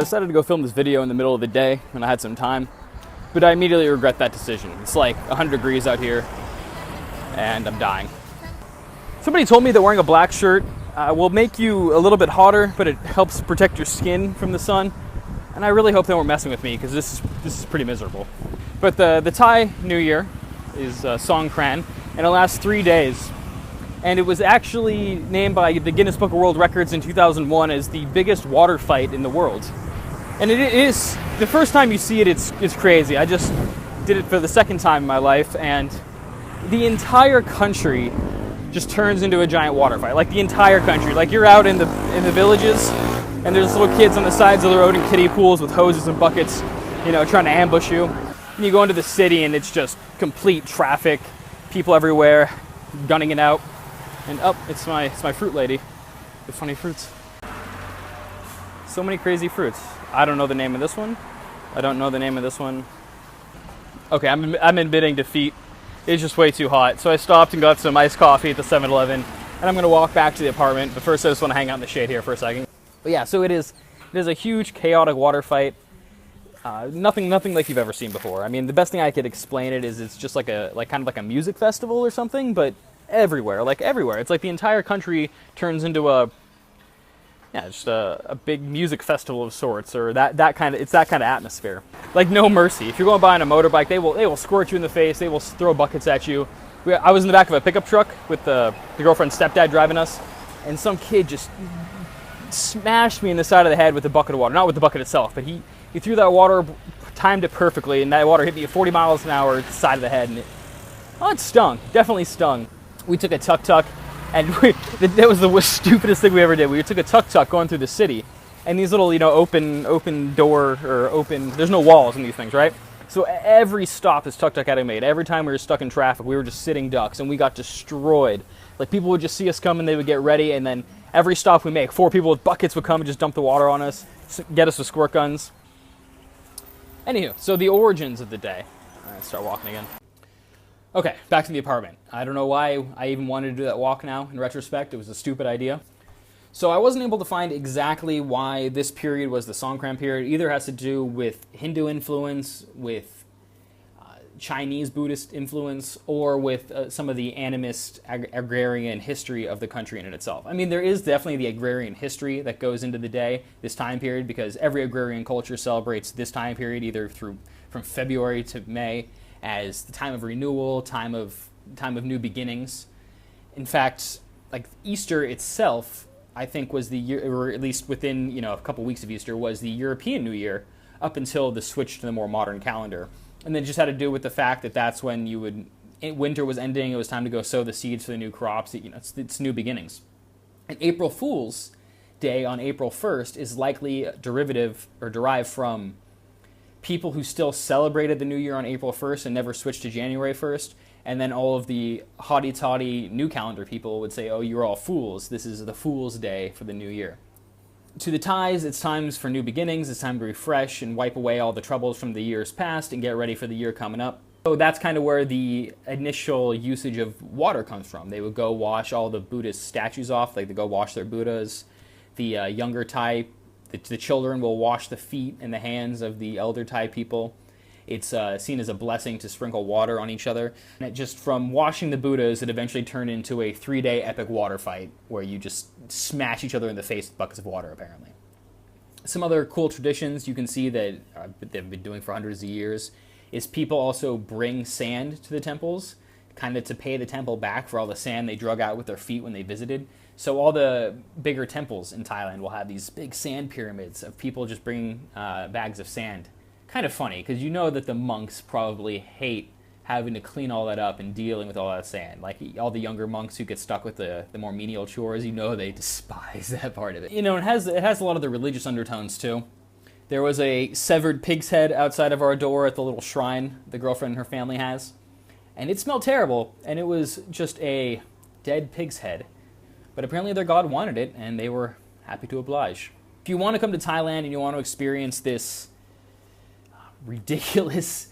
I decided to go film this video in the middle of the day when I had some time, but I immediately regret that decision. It's like 100 degrees out here, and I'm dying. Somebody told me that wearing a black shirt will make you a little bit hotter, but it helps protect your skin from the sun. And I really hope they weren't messing with me, because this is pretty miserable. But the Thai New Year is Songkran, and it lasts 3 days. And it was actually named by the Guinness Book of World Records in 2001 as the biggest water fight in the world. And it is, the first time you see it, it's crazy. I just did it for the second time in my life, and the entire country just turns into a giant water fight. Like the entire country. Like you're out in the villages, and there's little kids on the sides of the road in kiddie pools with hoses and buckets, you know, trying to ambush you. And you go into the city, and it's just complete traffic, people everywhere, gunning it out. And it's my fruit lady with funny fruits. So many crazy fruits. I don't know the name of this one. I don't know the name of this one. Okay, I'm admitting defeat. It's just way too hot. So I stopped and got some iced coffee at the 7-Eleven, and I'm gonna walk back to the apartment. But first, I just want to hang out in the shade here for a second. But yeah, so it is a huge chaotic water fight. Nothing like you've ever seen before. I mean, the best thing I could explain it is it's just kind of like a music festival or something, but everywhere. It's like the entire country turns into a big music festival of sorts, or that kind of atmosphere. Like no mercy. If you're going by on a motorbike, they will squirt you in the face. They will throw buckets at you. I was in the back of a pickup truck with the girlfriend's stepdad driving us, and some kid just smashed me in the side of the head with a bucket of water. Not with the bucket itself, but he threw that water, timed it perfectly, and that water hit me at 40 miles an hour side of the head, and it stung. Definitely stung. We took a tuk-tuk, and that was the stupidest thing we ever did. We took a tuk-tuk going through the city, and these little, open door, or open, there's no walls in these things, right? So every stop this tuk-tuk had made, every time we were stuck in traffic, we were just sitting ducks, and we got destroyed. Like, people would just see us coming, they would get ready, and then every stop we make, 4 people with buckets would come and just dump the water on us, get us with squirt guns. Anywho, so the origins of the day. All right, start walking again. Okay, back to the apartment. I don't know why I even wanted to do that walk now. In retrospect, it was a stupid idea. So I wasn't able to find exactly why this period was the Songkran period. It either has to do with Hindu influence, with Chinese Buddhist influence, or with some of the animist agrarian history of the country in and itself. I mean, there is definitely the agrarian history that goes into the day, this time period, because every agrarian culture celebrates this time period either from February to May as the time of renewal, time of new beginnings. In fact, like Easter itself, I think was the year, or at least within a couple weeks of Easter, was the European New Year up until the switch to the more modern calendar. And then it just had to do with the fact that that's when winter was ending, it was time to go sow the seeds for the new crops. It's new beginnings. And April Fool's Day on April 1st is likely derived from people who still celebrated the New Year on April 1st and never switched to January 1st. And then all of the haughty-taughty new calendar people would say, oh, you're all fools. This is the Fool's Day for the New Year. To the Thais, it's time for new beginnings. It's time to refresh and wipe away all the troubles from the years past and get ready for the year coming up. So that's kind of where the initial usage of water comes from. They would go wash all the Buddhist statues off, like they go wash their Buddhas. The younger Thai, the children will wash the feet and the hands of the elder Thai people. It's seen as a blessing to sprinkle water on each other. And it just from washing the Buddhas, it eventually turned into a 3-day epic water fight where you just smash each other in the face with buckets of water, apparently. Some other cool traditions you can see that they've been doing for hundreds of years is people also bring sand to the temples, kind of to pay the temple back for all the sand they drug out with their feet when they visited. So all the bigger temples in Thailand will have these big sand pyramids of people just bringing bags of sand. Kind of funny, because you know that the monks probably hate having to clean all that up and dealing with all that sand. Like all the younger monks who get stuck with the more menial chores, they despise that part of it. It has a lot of the religious undertones too. There was a severed pig's head outside of our door at the little shrine the girlfriend and her family has. And it smelled terrible, and it was just a dead pig's head. But apparently their god wanted it, and they were happy to oblige. If you want to come to Thailand and you want to experience this ridiculous,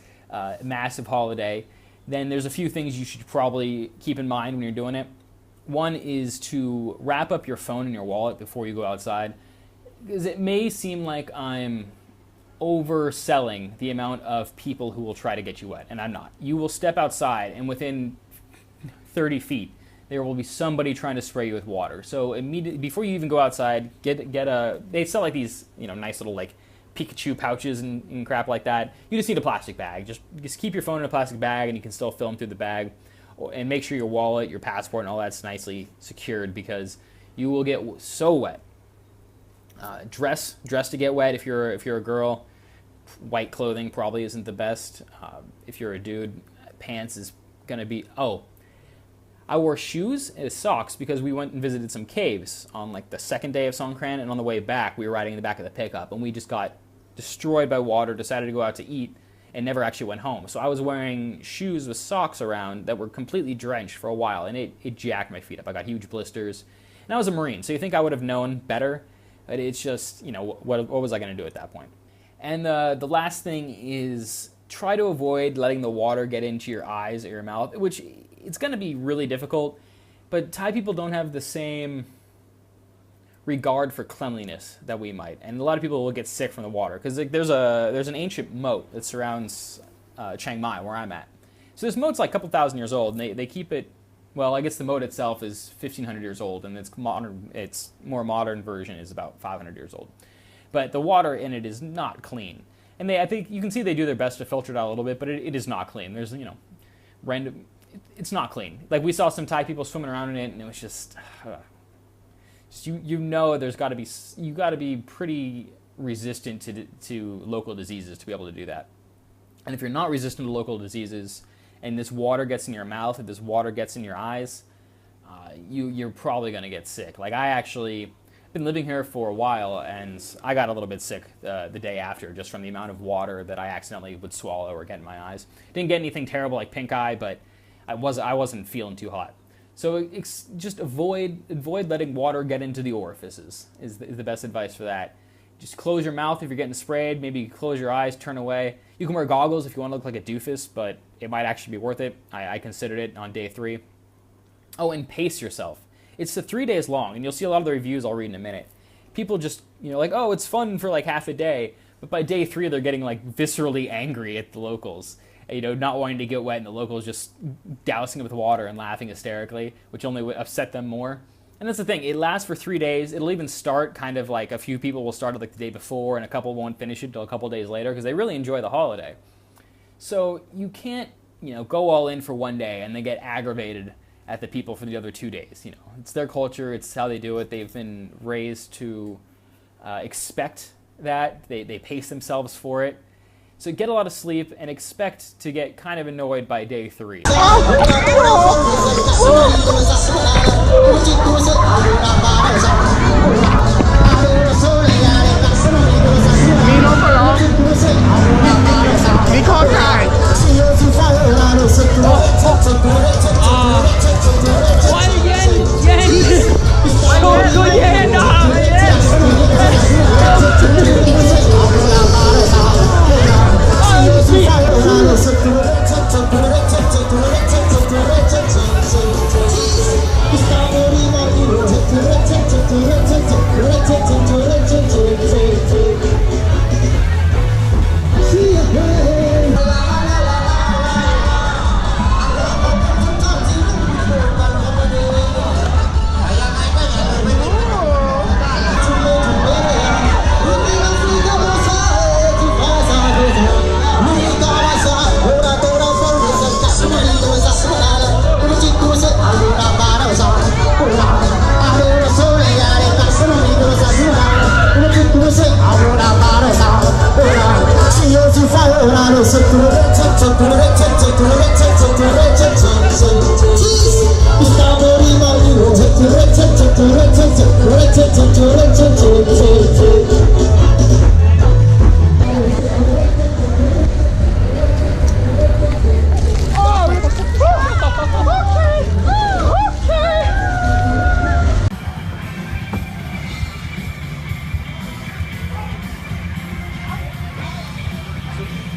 massive holiday, then there's a few things you should probably keep in mind when you're doing it. One is to wrap up your phone in your wallet before you go outside. because it may seem like I'm overselling the amount of people who will try to get you wet, and I'm not. You will step outside, and within 30 feet, there will be somebody trying to spray you with water. So immediately, before you even go outside, get a. They sell like these, nice little like Pikachu pouches and crap like that. You just need a plastic bag. Just keep your phone in a plastic bag, and you can still film through the bag. And make sure your wallet, your passport, and all that's nicely secured, because you will get so wet. Dress to get wet if you're a girl. White clothing probably isn't the best. If you're a dude, pants is gonna be. Oh, I wore shoes and socks because we went and visited some caves on like the second day of Songkran, and on the way back we were riding in the back of the pickup, and we just got destroyed by water. Decided to go out to eat, and never actually went home. So I was wearing shoes with socks around that were completely drenched for a while, and it jacked my feet up. I got huge blisters, and I was a Marine, so you think I would have known better. But it's just, what was I going to do at that point? And the last thing is try to avoid letting the water get into your eyes or your mouth, which it's going to be really difficult. But Thai people don't have the same regard for cleanliness that we might. And a lot of people will get sick from the water, because there's an ancient moat that surrounds Chiang Mai, where I'm at. So this moat's like a couple thousand years old, and they keep it. Well, I guess the moat itself is 1,500 years old, and its more modern version is about 500 years old. But the water in it is not clean, and I think you can see they do their best to filter it out a little bit, but it is not clean. There's random. It's not clean. Like we saw some Thai people swimming around in it, and it was just there's got to be you got to be pretty resistant to local diseases to be able to do that. And if you're not resistant to local diseases, and this water gets in your mouth, if this water gets in your eyes, you're probably going to get sick. Like I actually been living here for a while, and I got a little bit sick the day after, just from the amount of water that I accidentally would swallow or get in my eyes. Didn't get anything terrible like pink eye, but I wasn't feeling too hot. So just avoid letting water get into the orifices is the best advice for that. Just close your mouth if you're getting sprayed. Maybe close your eyes, turn away. You can wear goggles if you want to look like a doofus, but it might actually be worth it. I considered it on day 3. Oh, and pace yourself. It's 3 days long, and you'll see a lot of the reviews I'll read in a minute. People just, like, oh, it's fun for like half a day, but by day 3 they're getting like viscerally angry at the locals. Not wanting to get wet, and the locals just dousing it with water and laughing hysterically, which only upset them more. And that's the thing, it lasts for 3 days. It'll even start kind of like a few people will start it like the day before, and a couple won't finish it until a couple days later, because they really enjoy the holiday. So you can't, go all in for one day and then get aggravated at the people for the other 2 days. It's their culture, it's how they do it. They've been raised to expect that. They pace themselves for it. So get a lot of sleep and expect to get kind of annoyed by day 3.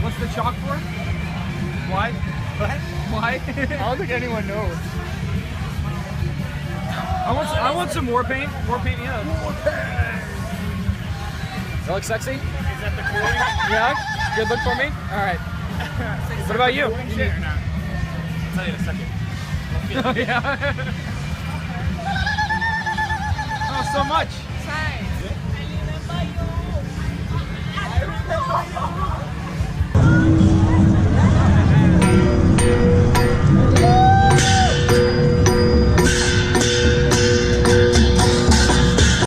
What's the chalk for? Why? What? Why? I don't think anyone knows. I want some more paint. More paint, yeah. More paint. I look sexy? Is that the cooling? Yeah? Good look for me? All right. What about you? Cooling shit or not? I'll tell you in a second. Oh, yeah. Oh, so much.